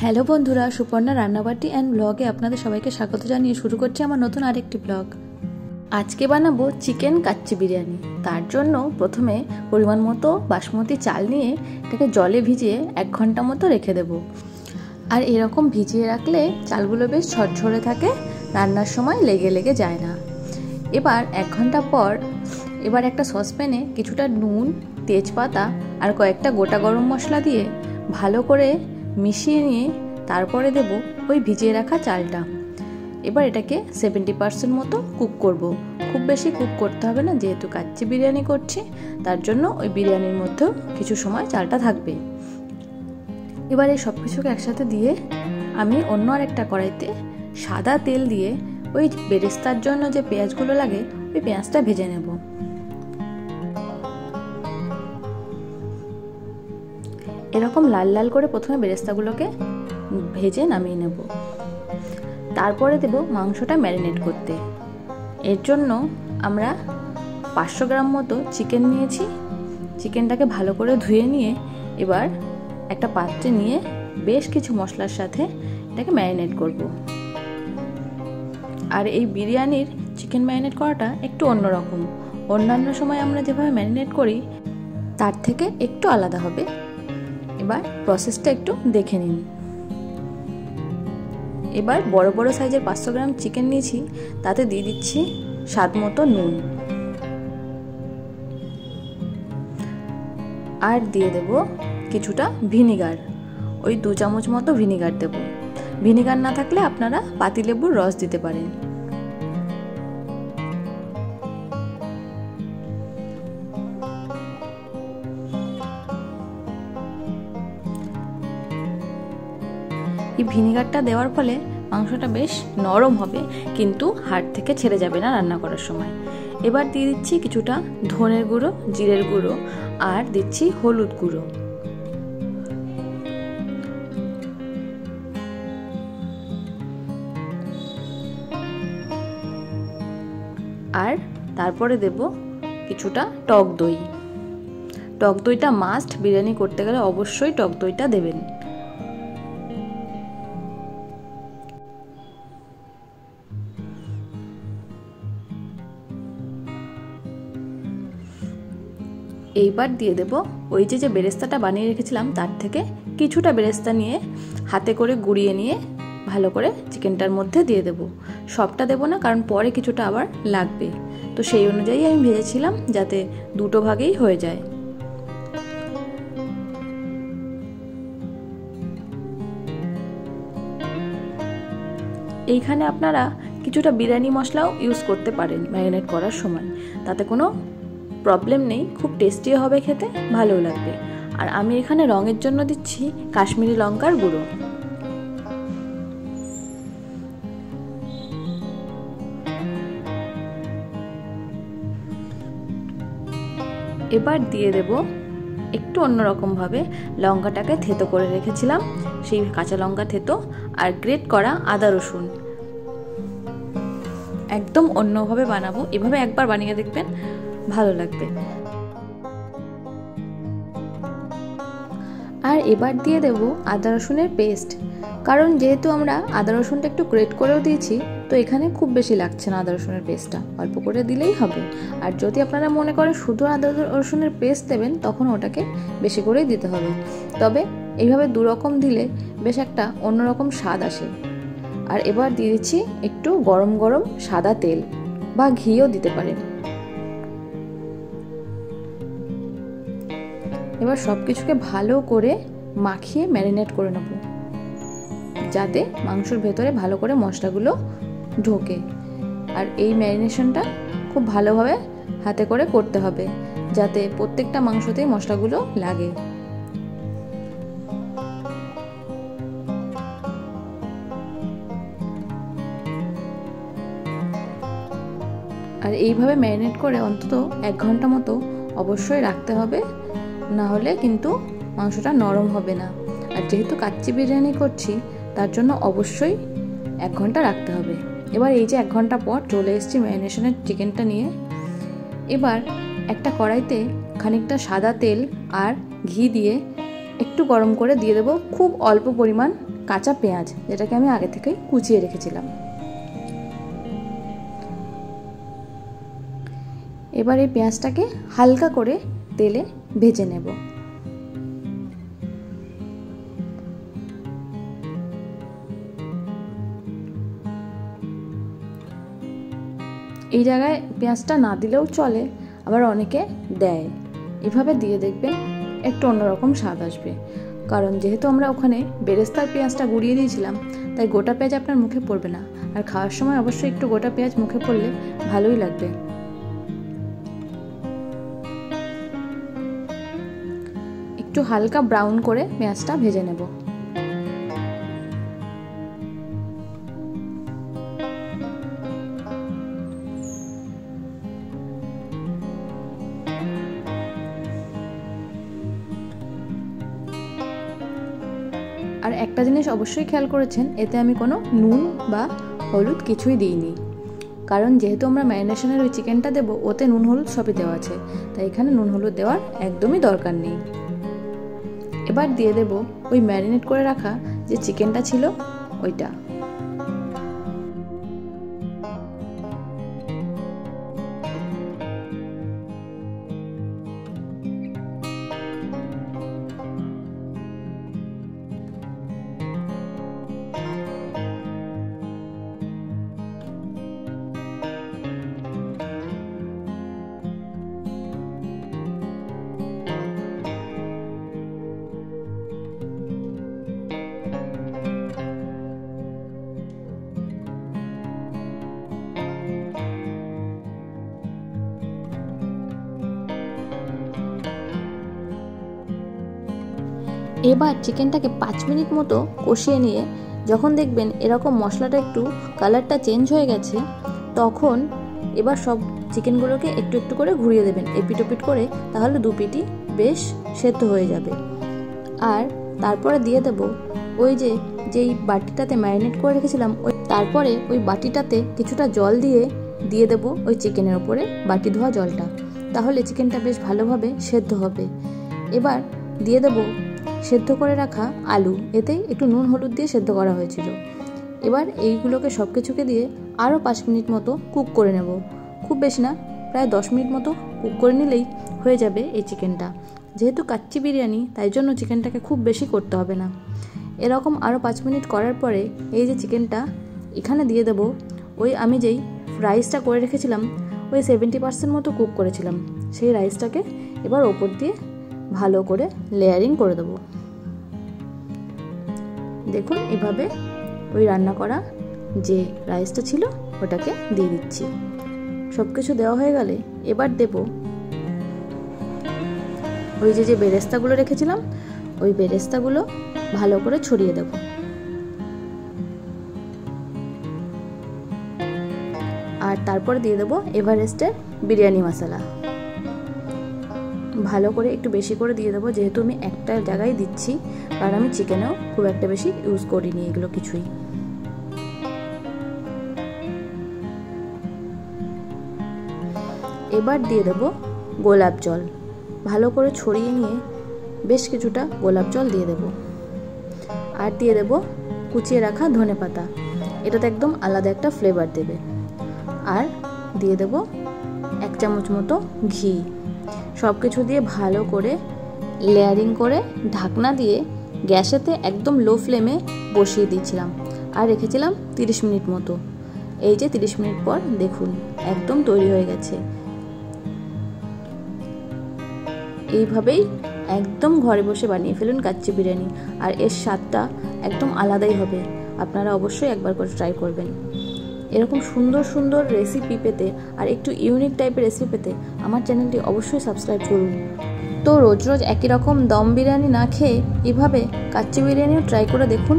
Hello বন্ধুরা, Suparna রান্নাবাটি and ব্লগে আপনাদের সবাইকে স্বাগত জানিয়ে শুরু করছি আমার নতুন আরেকটি ব্লগ। আজকে বানাবো চিকেন কাচ্চি বিরিয়ানি। তার জন্য প্রথমে পরিমাণ মতো বাসমতি চাল নিয়ে এটাকে জলে ভিজিয়ে 1 ঘন্টা মতো রেখে দেব। আর এরকম ভিজিয়ে রাখলে চালগুলো বেশ ঝরঝরে থাকে, রান্নার সময় লেগে লেগে যায় না। এবার 1 ঘন্টা পর একটা সসপ্যানে কিছুটা নুন, তেজপাতা আর কয়েকটা গোটা গরম মশলা দিয়ে ভালো করে মিশিয়ে নিয়ে তারপরে দেব ওই ভিজিয়ে রাখা চালটা। এবার এটাকে 70% মতো কুক করব। খুব বেশি কুক করতে হবে না, যেহেতু কাচ্চি বিরিয়ানি করছি তার জন্য ওই বিরিয়ানির মধ্যেও কিছু সময় চালটা থাকবে। এবার এই সব কিছুকে একসাথে দিয়ে আমি অন্য আরেকটা কড়াইতে সাদা তেল দিয়ে ওই বেরেস্তার জন্য যে পেঁয়াজগুলো লাগে ওই পেঁয়াজটা ভেজে নেব। এরকম লাল লাল করে প্রথমে বেরেস্তাগুলোকে ভেজে নামিয়ে নেব। তারপরে দেব মাংসটা ম্যারিনেট করতে। এর জন্য আমরা 500 গ্রাম মতো চিকেন নিয়েছি। চিকেনটাকে ভালো করে ধুয়ে নিয়ে এবার একটা পাত্রে নিয়ে বেশ কিছু মশলার সাথে এটাকে ম্যারিনেট করব। আর এই বিরিয়ানির চিকেন ম্যারিনেট করাটা একটু অন্যরকম। অন্যান্য সময় আমরা যেভাবে ম্যারিনেট করি তার থেকে একটু আলাদা হবে। এবার প্রসেসটা একটু দেখে নিন। এবার বড় বড় সাইজের 500 গ্রাম চিকেন নিয়েছি, তাতে দিয়ে দিচ্ছি স্বাদ মতো নুন আর দিয়ে দেব কিছুটা ভিনিগার। ওই 2 চামচ মতো ভিনিগার দেব। ভিনিগার না থাকলে আপনারা পাতিলেবুর রস দিতে পারেন। এই ভিনিগারটা দেওয়ার ফলে মাংসটা বেশ নরম হবে, কিন্তু হাড় থেকে ছেড়ে যাবে না রান্না করার সময়। এবার দিয়ে দিচ্ছি কিছুটা ধনের গুঁড়ো, জিরের গুঁড়ো আর দিচ্ছি হলুদ গুঁড়ো। আর তারপরে দেব কিছুটা টক দই। টক দইটা মাস্ট, বিরিয়ানি করতে গেলে অবশ্যই টক দইটা দেবেন। এইবার দিয়ে দেব ওই যে বেরেস্তাটা বানিয়ে রেখেছিলাম তার থেকে কিছুটা বেরেস্তা নিয়ে হাতে করে গুঁড়িয়ে নিয়ে ভালো করে চিকেনটার মধ্যে দিয়ে দেব। সবটা দেব না, কারণ পরে কিছুটা আবার লাগবে, তো সেই অনুযায়ী আমি ভেজেছিলাম যাতে দুটো ভাগেই হয়ে যায়। এইখানে আপনারা কিছুটা বিরিয়ানি মশলাও ইউজ করতে পারেন ম্যারিনেট করার সময়, তাতে কোনো প্রবলেম নেই, খুব টেস্টিও হবে, খেতে ভালোও লাগবে। আর আমি এখানে রঙের জন্য দিচ্ছি কাশ্মীরি লঙ্কার গুঁড়ো। এবার দিয়ে দেব একটু অন্যরকম ভাবে লঙ্কাটাকে থেতো করে রেখেছিলাম, সেই কাঁচা লঙ্কা থেতো আর গ্রেট করা আদা রসুন। একদম অন্যভাবে বানাবো, এভাবে একবার বানিয়ে দেখবেন, ভালো লাগবে। আর এবার দিয়ে দেব আদা রসুনের পেস্ট, কারণ যেহেতু আমরা আদা রসুনটা একটু গ্রেট করেও দিয়েছি, তো এখানে খুব বেশি লাগছে না আদা রসুনের পেস্টটা, অল্প করে দিলেই হবে। আর যদি আপনারা মনে করেন শুধু আদা রসুনের পেস্ট দেবেন, তখন ওটাকে বেশি করেই দিতে হবে। তবে এইভাবে 2 রকম দিলে বেশ একটা অন্যরকম স্বাদ আসে। আর এবার দিয়ে দিচ্ছি একটু গরম গরম সাদা তেল বা ঘিও দিতে পারেন। এবার সব কিছুকে ভালো করে মাখিয়ে ম্যারিনেট করে নেব, যাতে মাংসের ভেতরে ভালো করে মশলাগুলো ঢোকে। আর এই ম্যারিনেশনটা খুব ভালোভাবে হাতে করে করতে হবে, যাতে প্রত্যেকটা মাংসতেই মশলাগুলো লাগে। আর এইভাবে ম্যারিনেট করে অন্তত 1 ঘন্টা মতো অবশ্যই রাখতে হবে, না হলে কিন্তু মাংসটা নরম হবে না। আর যেহেতু কাচ্চি বিরিয়ানি করছি তার জন্য অবশ্যই 1 ঘন্টা রাখতে হবে। এবার এই যে 1 ঘন্টা পর চলে এসেছি ম্যারিনেশনের চিকেনটা নিয়ে। এবার একটা কড়াইতে খানিকটা সাদা তেল আর ঘি দিয়ে একটু গরম করে দিয়ে দেবো খুব অল্প পরিমাণ কাঁচা পেঁয়াজ, যেটাকে আমি আগে থেকেই কুচিয়ে রেখেছিলাম। এবার এই পেঁয়াজটাকে হালকা করে তেলে ভেজে নেব। এই জায়গায় পেঁয়াজটা না দিলেও চলে, আবার অনেকে দেয়। এভাবে দিয়ে দেখবেন একটু অন্যরকম স্বাদ আসবে, কারণ যেহেতু আমরা ওখানে বেরেস্তার পেঁয়াজটা গুঁড়িয়ে দিয়েছিলাম, তাই গোটা পেঁয়াজ আপনার মুখে পড়বে না। আর খাওয়ার সময় অবশ্যই একটু গোটা পেঁয়াজ মুখে পড়লে ভালোই লাগবে। একটু হালকা ব্রাউন করে পেঁয়াজটা ভেজে নেব। আর একটা জিনিস অবশ্যই খেয়াল করেছেন, এতে আমি কোনো নুন বা হলুদ কিছুই দিইনি, কারণ যেহেতু আমরা ম্যারিনেশনের ওই চিকেনটা দেবো, ওতে নুন হলুদ সবই দেওয়া আছে, তাই এখানে নুন হলুদ দেওয়ার একদমই দরকার নেই। এবার দিয়ে দেব ওই ম্যারিনেট করে রাখা যে চিকেনটা ছিল ওইটা। এবার চিকেনটাকে 5 মিনিট মতো কষিয়ে নিয়ে যখন দেখবেন এরকম মশলাটা একটু কালারটা চেঞ্জ হয়ে গেছে, তখন এবার সব চিকেনগুলোকে একটু একটু করে ঘুরিয়ে দেবেন এপিট ওপিট করে, তাহলে দু পিঠই বেশ সেদ্ধ হয়ে যাবে। আর তারপরে দিয়ে দেব ওই যেই বাটিটাতে ম্যারিনেট করে রেখেছিলাম, তারপরে ওই বাটিটাতে কিছুটা জল দিয়ে দেব ওই চিকেনের ওপরে বাটি ধোয়া জলটা, তাহলে চিকেনটা বেশ ভালোভাবে সেদ্ধ হবে। এবার দিয়ে দেব সেদ্ধ করে রাখা আলু, এতেই একটু নুন হলুদ দিয়ে সেদ্ধ করা হয়েছিল। এবার এইগুলোকে সব কিছুকে দিয়ে আরও 5 মিনিট মতো কুক করে নেব। খুব বেশি না, প্রায় 10 মিনিট মতো কুক করে নিলেই হয়ে যাবে এই চিকেনটা। যেহেতু কাচ্চি বিরিয়ানি, তাই জন্য চিকেনটাকে খুব বেশি করতে হবে না। এরকম আরও 5 মিনিট করার পরে এই যে চিকেনটা এখানে দিয়ে দেব ওই আমি যেই রাইসটা করে রেখেছিলাম, ওই 70% মতো কুক করেছিলাম, সেই রাইসটাকে এবার ওপর দিয়ে ভালো করে লেয়ারিং করে দেবো। দেখুন এভাবে ওই রান্না করা যে রাইসটা ছিল ওটাকে দিয়ে দিচ্ছি। সব কিছু দেওয়া হয়ে গেলে এবার দেব ওই যে বেরেস্তাগুলো রেখেছিলাম, ওই বেরেস্তাগুলো ভালো করে ছড়িয়ে দেব। আর তারপর দিয়ে দেবো এভারেস্টের বিরিয়ানি মশলা, ভালো করে একটু বেশি করে দিয়ে দেবো, যেহেতু আমি একটা জায়গায় দিচ্ছি, কারণ আমি চিকেনেও খুব একটা বেশি ইউজ করিনি এগুলো কিছুই। এবার দিয়ে দেবো গোলাপ জল, ভালো করে ছড়িয়ে নিয়ে বেশ কিছুটা গোলাপ জল দিয়ে দেব। আর দিয়ে দেব কুচিয়ে রাখা ধনেপাতা, এটাতে একদম আলাদা একটা ফ্লেভার দেবে। আর দিয়ে দেব 1 চামচ মতো ঘি। সব কিছু দিয়ে ভালো করে লেয়ারিং করে ঢাকনা দিয়ে গ্যাসেতে একদম লো ফ্লেমে বসিয়ে দিয়েছিলাম আর রেখেছিলাম 30 মিনিট মতো। এই যে 30 মিনিট পর দেখুন একদম তৈরি হয়ে গেছে। এইভাবেই একদম ঘরে বসে বানিয়ে ফেলুন কাচ্চি বিরিয়ানি, আর এর স্বাদটা একদম আলাদাই হবে। আপনারা অবশ্যই একবার করে ট্রাই করবেন। এরকম সুন্দর সুন্দর রেসিপি পেতে আর একটু ইউনিক টাইপের রেসিপি পেতে আমার চ্যানেলটি অবশ্যই সাবস্ক্রাইব করুন। তো রোজ রোজ একই রকম দম বিরিয়ানি না খেয়ে এভাবে কাচ্চি বিরিয়ানিও ট্রাই করে দেখুন,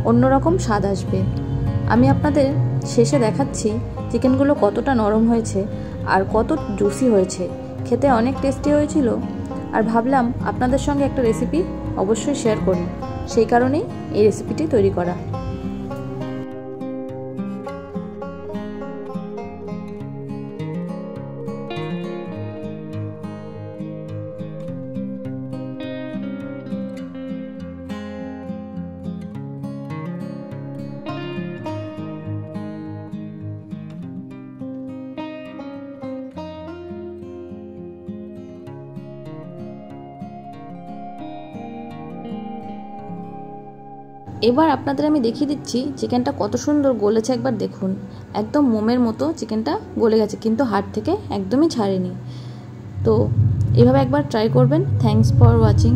অন্যরকম স্বাদ আসবে। আমি আপনাদের শেষে দেখাচ্ছি চিকেনগুলো কতটা নরম হয়েছে আর কত জুসি হয়েছে, খেতে অনেক টেস্টি হয়েছিল। আর ভাবলাম আপনাদের সঙ্গে একটা রেসিপি অবশ্যই শেয়ার করি, সেই কারণেই এই রেসিপিটি তৈরি করা। এবার আপনাদের আমি দেখিয়ে দিচ্ছি চিকেনটা কত সুন্দর গলেছে, একবার দেখুন। একদম মোমের মতো চিকেনটা গলে গেছে, কিন্তু হাড় থেকে একদমই ছাড়েনি। তো এভাবে একবার ট্রাই করবেন। Thanks for watching.